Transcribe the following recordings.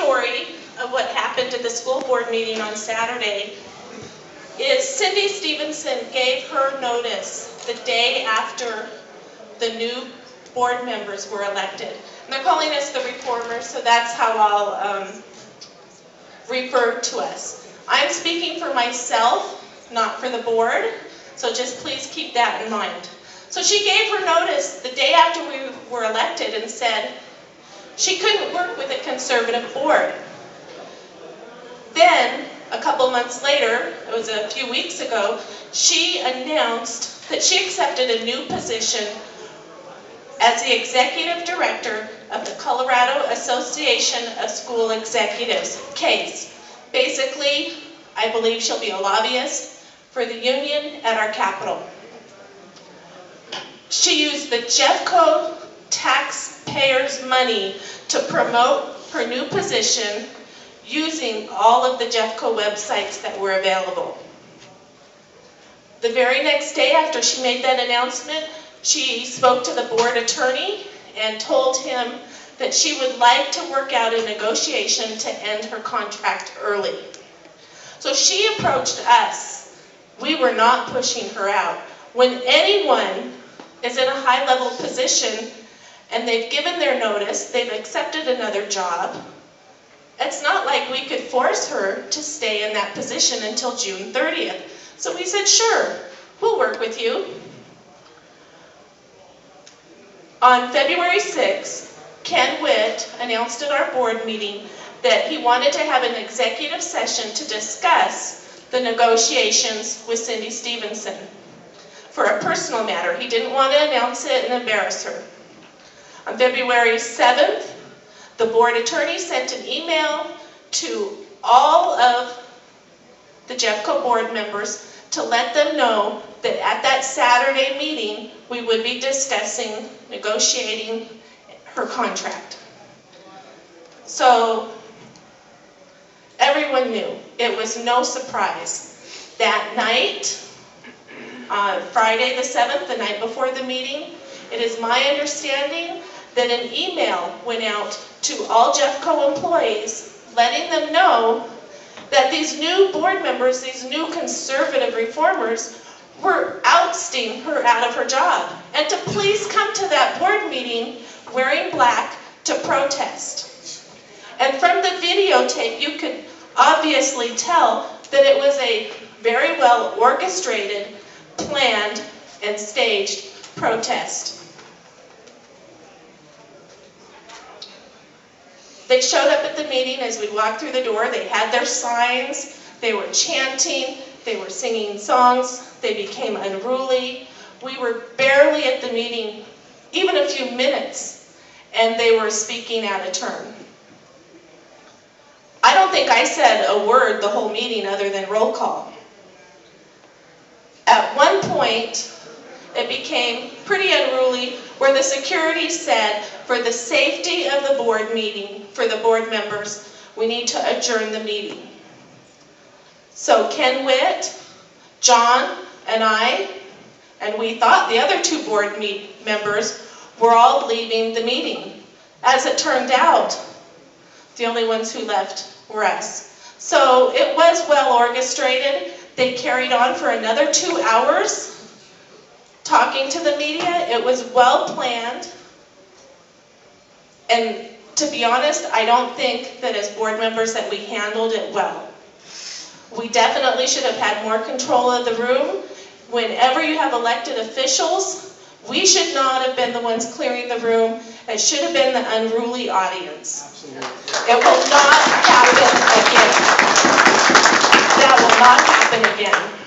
story of what happened at the school board meeting on Saturday is Cindy Stevenson gave her notice the day after the new board members were elected. And they're calling us the reformers, so that's how I'll refer to us. I'm speaking for myself, not for the board, so just please keep that in mind. So she gave her notice the day after we were elected and said she couldn't work with a conservative board. Then, a couple months later, it was a few weeks ago, she announced that she accepted a new position as the executive director of the Colorado Association of School Executives, CASE. Basically, I believe she'll be a lobbyist for the union at our Capitol. She used the Jeffco taxpayers' money to promote her new position using all of the Jeffco websites that were available. The very next day after she made that announcement, she spoke to the board attorney and told him that she would like to work out a negotiation to end her contract early. So she approached us. We were not pushing her out. When anyone is in a high-level position and they've given their notice, they've accepted another job, it's not like we could force her to stay in that position until June 30th. So we said, sure, we'll work with you. On February 6th, Ken Witt announced at our board meeting that he wanted to have an executive session to discuss the negotiations with Cindy Stevenson for a personal matter. He didn't want to announce it and embarrass her. On February 7th, the board attorney sent an email to all of the Jeffco board members to let them know that at that Saturday meeting, we would be discussing negotiating her contract. So everyone knew. It was no surprise. That night, Friday the 7th, the night before the meeting, it is my understanding that an email went out to all Jeffco employees letting them know that these new board members, these new conservative reformers, were ousting her out of her job, and to please come to that board meeting wearing black to protest. And from the videotape, you could obviously tell that it was a very well orchestrated, planned, and staged protest. They showed up at the meeting as we walked through the door. They had their signs, they were chanting, they were singing songs, they became unruly. We were barely at the meeting, even a few minutes, and they were speaking out of turn. I don't think I said a word the whole meeting other than roll call. At one point, it became pretty unruly where the security said, for the safety of the board meeting, for the board members, we need to adjourn the meeting. So Ken Witt, John, and I, and we thought the other two board members were all leaving the meeting. As it turned out, the only ones who left were us. So it was well orchestrated. They carried on for another 2 hours talking to the media. It was well planned. And to be honest, I don't think that as board members that we handled it well. We definitely should have had more control of the room. Whenever you have elected officials, we should not have been the ones clearing the room. It should have been the unruly audience. Absolutely. It will not happen again. That will not happen again.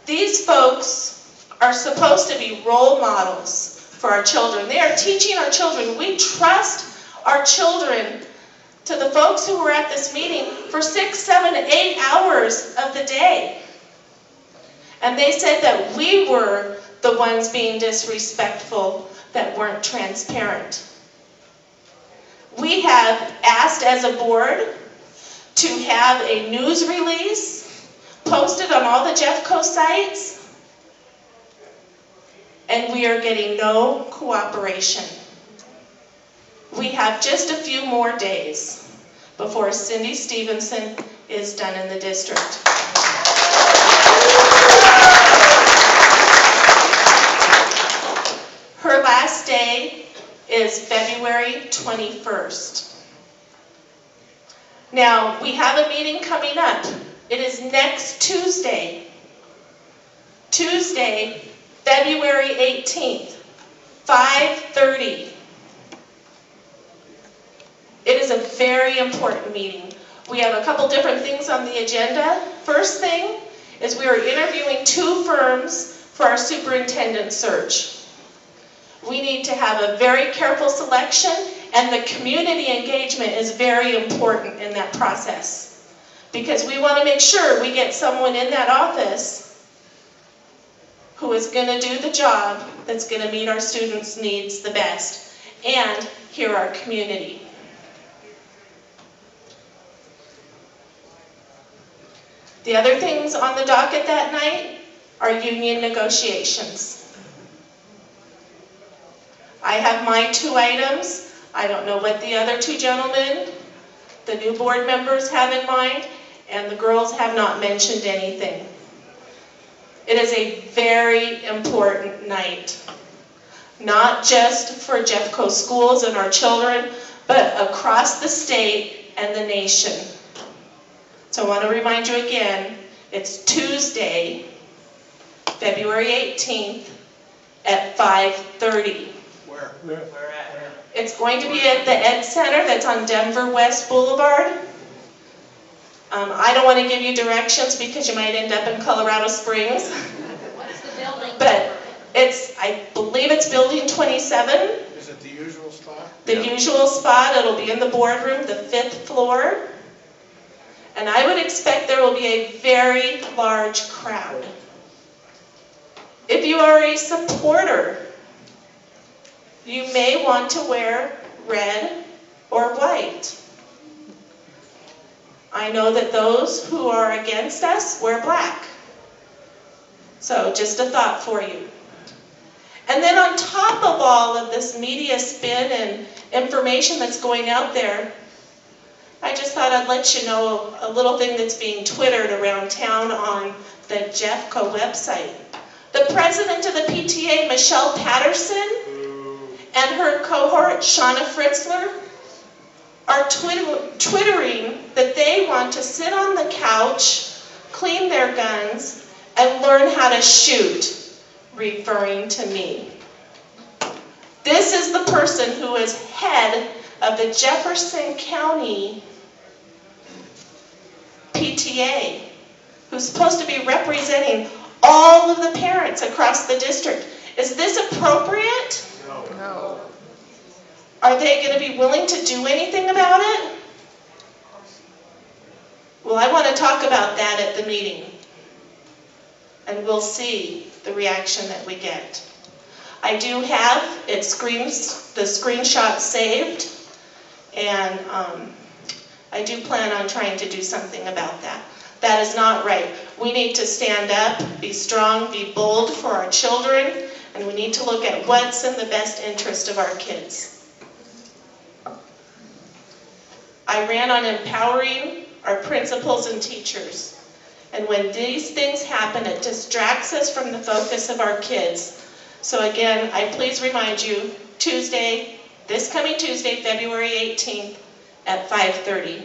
These folks are supposed to be role models for our children. They are teaching our children. We trust our children to the folks who were at this meeting for 6, 7, 8 hours of the day. And they said that we were the ones being disrespectful, that weren't transparent. We have asked as a board to have a news release posted on all the Jeffco sites, and we are getting no cooperation. We have just a few more days before Cindy Stevenson is done in the district. Her last day is February 21st. Now, we have a meeting coming up. It is next Tuesday, February 18th, 5:30. It is a very important meeting. We have a couple different things on the agenda. First thing is we are interviewing 2 firms for our superintendent search. We need to have a very careful selection, and the community engagement is very important in that process, because we want to make sure we get someone in that office who is going to do the job that's going to meet our students' needs the best and hear our community. The other things on the docket that night are union negotiations. I have my 2 items. I don't know what the other 2 gentlemen, the new board members, have in mind, and the girls have not mentioned anything. It is a very important night, not just for Jeffco schools and our children, but across the state and the nation. So I want to remind you again, it's Tuesday, February 18th at 5:30. Where at? It's going to be at the Ed Center that's on Denver West Boulevard. I don't want to give you directions because you might end up in Colorado Springs. What's the building? But I believe it's building 27. Is it the usual spot? The usual spot. It'll be in the boardroom, the 5th floor. And I would expect there will be a very large crowd. If you are a supporter, you may want to wear red or white. I know that those who are against us wear black. So just a thought for you. And then on top of all of this media spin and information that's going out there, I just thought I'd let you know a little thing that's being twittered around town on the Jeffco website. The president of the PTA, Michelle Patterson, and her cohort, Shauna Fritzler, are twittering that they want to sit on the couch, clean their guns, and learn how to shoot, referring to me. This is the person who is head of the Jefferson County PTA, who's supposed to be representing all of the parents across the district. Is this appropriate? No. Are they going to be willing to do anything about it? Well, I want to talk about that at the meeting, and we'll see the reaction that we get. I do have the screenshot saved, and I do plan on trying to do something about that. That is not right. We need to stand up, be strong, be bold for our children, and we need to look at what's in the best interest of our kids. I ran on empowering our principals and teachers. And when these things happen, it distracts us from the focus of our kids. So again, I please remind you, this coming Tuesday, February 18th at 5:30.